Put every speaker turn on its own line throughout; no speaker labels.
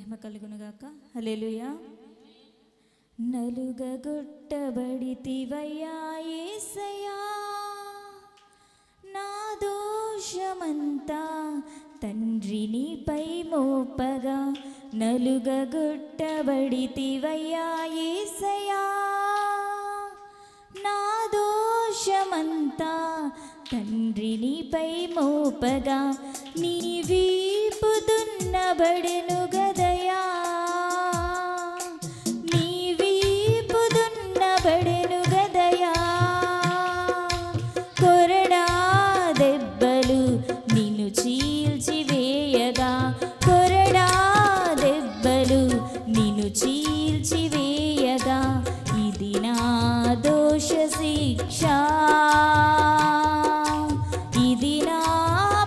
మహిమ కలుగునుగాక. హల్లెలూయా. నలుగగొట్టబడితివయ్యా యేసయ్యా, నా దోషమంతా తండ్రి నీపై మోపగా. నలుగగొట్టబడితివయ్యా యేసయ్యా, నా దోషమంతా తండ్రి నీపై మోపగా. నీ వీపు దున్నబడెను గదయా, నీ వీపు దున్నబడెను గదయా. కొరడా దెబ్బలు నిన్ను చీల్చివేయగా, కొరడా దెబ్బలు నిన్ను చీల్చివేయగా. ఇది నా దోష శిక్ష, ఇది నా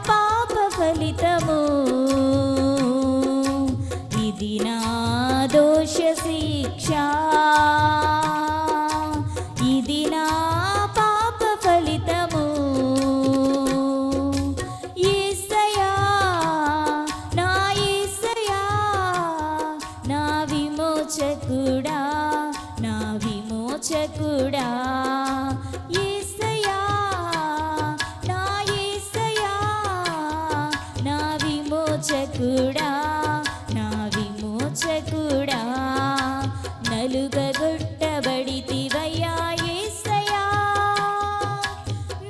పాప ఫలితము, ఇది నా దోష శిక్ష, ఇది నా పాప ఫలితము. యేసయ్యా, నా యేసయ్యా, నా విమోచకుడా, నా విమోచకుడా. యేసయ్యా, నా యేసయ్యా, నా విమోచకుడా, నా విమోచకుడా. నలుగగొట్టబడితివయ్యా యేసయ్యా,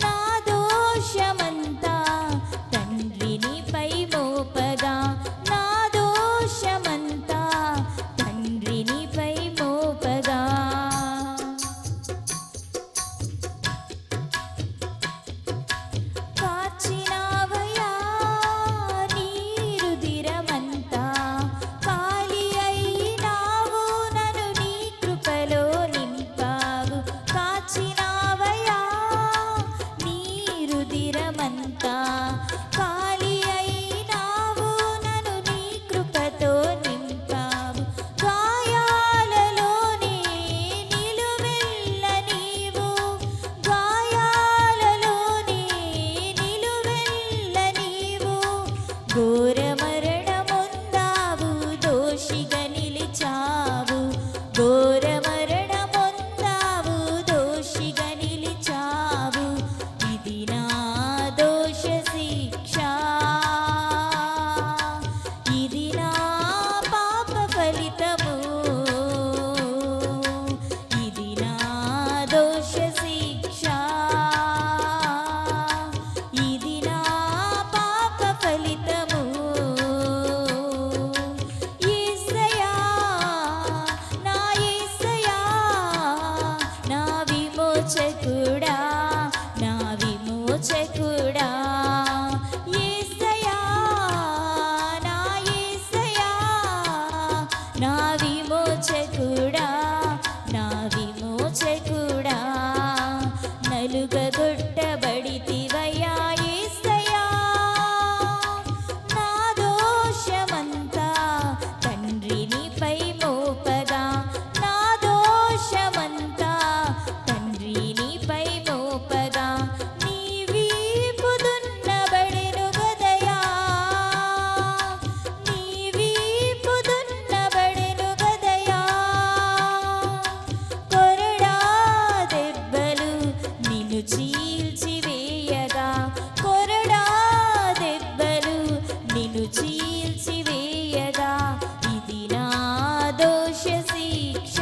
నా దోషమంతా తండ్రి నీపై మోపగా. నా దోషమంతా తండ్రి నీపై మోపగా. కాచినావయ్యా నీ రుధిరమంతా, కాలి అయినావు నన్ను నీ కృపలో నింపావు. కాచినావయ్యా నీ రుధిరమంతా, కాలి అయినావు నన్ను నీ కృపతో నింపావు. గాయాలలోనే నిలువెల్ల నీవు, గాయాలలోనే నిలువెల్ల నీవు. ఘోర మరణమొందావు, దోషిగా నిలిచావు. ఘోర మరణమొందావు, దోషిగా నిలిచావు. ఇది నా దోష శిక్ష, ఇది నా పాప ఫలితము, ఇది నా దోష శిక్ష, ఇది నా పాప ఫలితము. యేసయ్యా, నా యేసయ్యా, నా విమోచకుడా, నా విమోచకుడా. యేసయ్యా, నా యేసయ్యా, నా విమోచకుడా, నా విమోచకుడా. నలుగగొట్టబడితివయ్యా యేసయ్యా, నా దోషమంతా తండ్రి నీపై మోపగా. నా దోషమంతా తండ్రి నీపై మోపగా. నీ వీపు దున్నబడెను గదయా, నీ వీపు దున్నబడెను గదయా. కొరడా దెబ్బలు నిన్ను చీల్చివేయగా, కొరడా దెబ్బలు నిన్ను చీల్చివేయగా. ఇది నా దోష శిక్ష,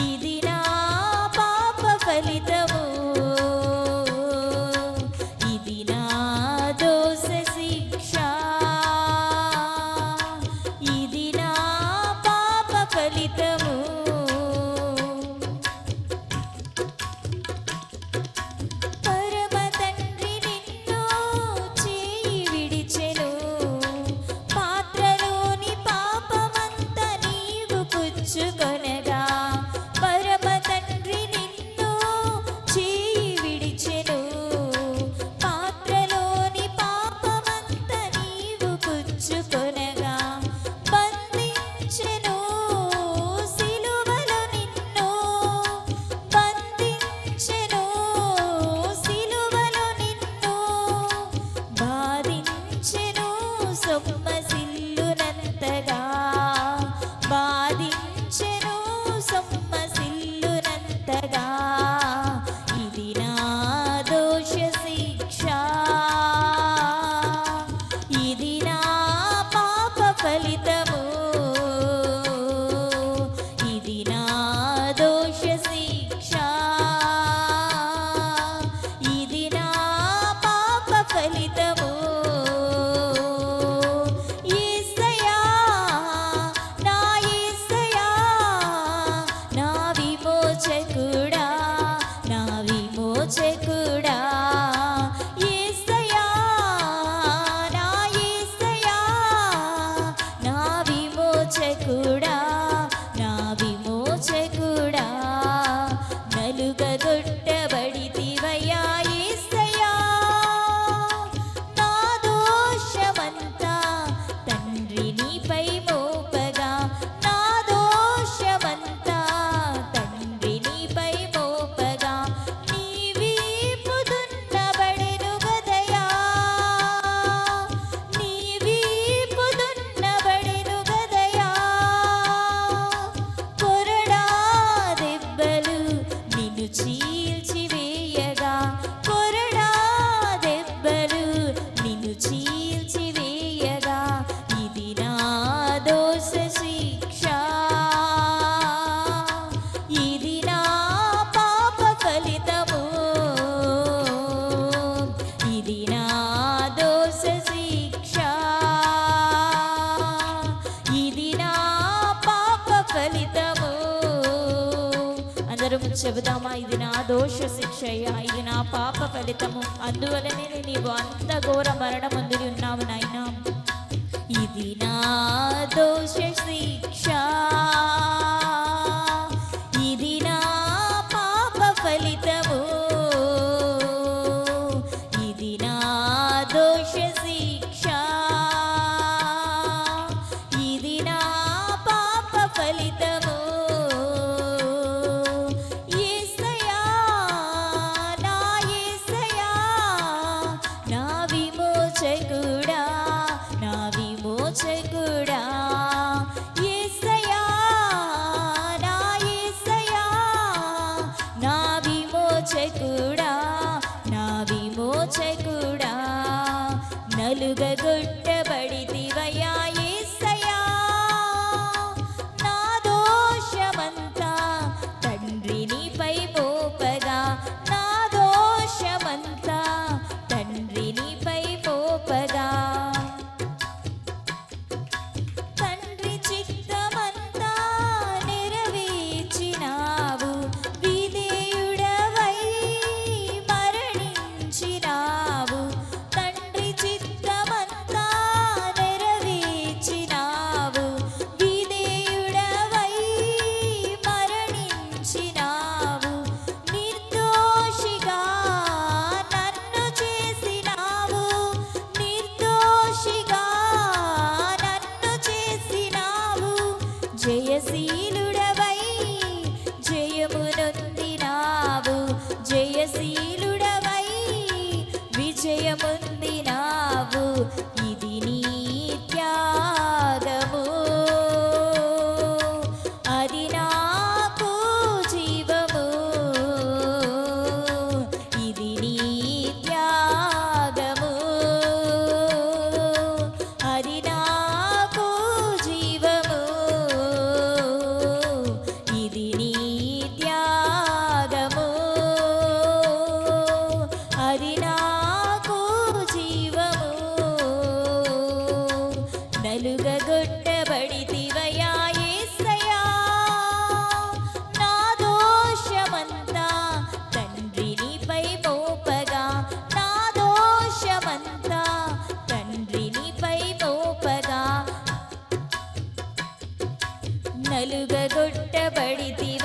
ఇది నా పాప ఫలితము, ఇది నా దోష శిక్ష, ఇది నా పాప ఫలితము. పరమ తండ్రి నిన్ను చేయి విడిచెను, పాత్రలోని పాపమంతా నీవు పుచ్చుకొనగా. పరమ తండ్రి నిన్ను చేయి విడిచెను, పాత్రలోని పాపమంతా నీవు పుచ్చుకొనగా. బంధించెను సిలువలో నిన్ను, బంధించెను సిలువలో నిన్ను, బాధించెను సొమ్మ సొమ్మసిల్లునంతగా బాధించెను సొమ్మసిల్లునంతగా ఇది నా దోష శిక్ష ఇది నా పాప ఫలితము ఇది నా దోష శిక్ష ఇది నా పాప ఫలితము యేసయ్యా నా యేసయ్యా నా విమోచకుడా నా విమోచకుడా యేసయ్యా నా యేసయ్యా నా విమోచకుడా నా విమోచకుడా నలుగగొట్టబడితివయ్యా యేసయ్యా నా దోషమంతా తండ్రి నీపై మోపగా నా దోషమంతా తండ్రి నీపై మోపగా నీ వీపు దున్నబడెను గదయా నీ వీపు దున్నబడెను గదయా కొరడా దెబ్బలు నిన్ను చీల్చివేయగా కొరడా దెబ్బలు నిన్ను చీల్చివేయగా ఇది నా దోష శిక్ష ఇది నా పాప ఫలితము ఇది నా దోష శిక్ష ఇది నా పాప ఫలితము అందరం చెబుదామా ఇది నా దోష శిక్ష అయ్యా ఇది నా పాప ఫలితము అందువలనే నీవు అంత ఘోర మరణమందుని ఉన్నావు నాయనా ఇది నా దోష శిక్ష ఇది నా పాప ఫలితము ఇది నా దోష శిక్ష ఇది నా పాప ఫలితము యేసయ్యా నా యేసయ్యా నా విమోచకుడా నా విమోచకుడా యేసయ్యా నా యేసయ్యా నా విమోచకుడా నా విమోచకుడా నలుగగొట్టబడితివయ్యా యేసయ్యా నా దోషమంతా తండ్రి నీపై మోపగా నా దోషమంతా తండ్రి నీపై మోపగా తండ్రి చిత్తమంతా నెరవేర్చినావు విధేయుడవై మరణించినావు తండ్రి చిత్తమంతా నెరవేర్చినావు విధేయుడవై మరణించినావు నిర్దోషిగా నన్ను చేసినావు నిర్దోషిగా నన్ను చేసినావు జయశీలుడవై జయమునొందినావు జయశీలుడవై విజయముందినావు ఇది నీ త్యాగము అది నాకు జీవము ఇది నీ త్యాగము అది నాకు జీవము ఇది నీ త్యాగము అది నాకు జీవము నలుగగొట్టబడితివయ్యా యేసయ్యా నా దోషమంతా తండ్రి నీపై మోపగా నా దోషమంతా తండ్రి నీపై మోపగా నలుగగొట్టబడితివయ్యా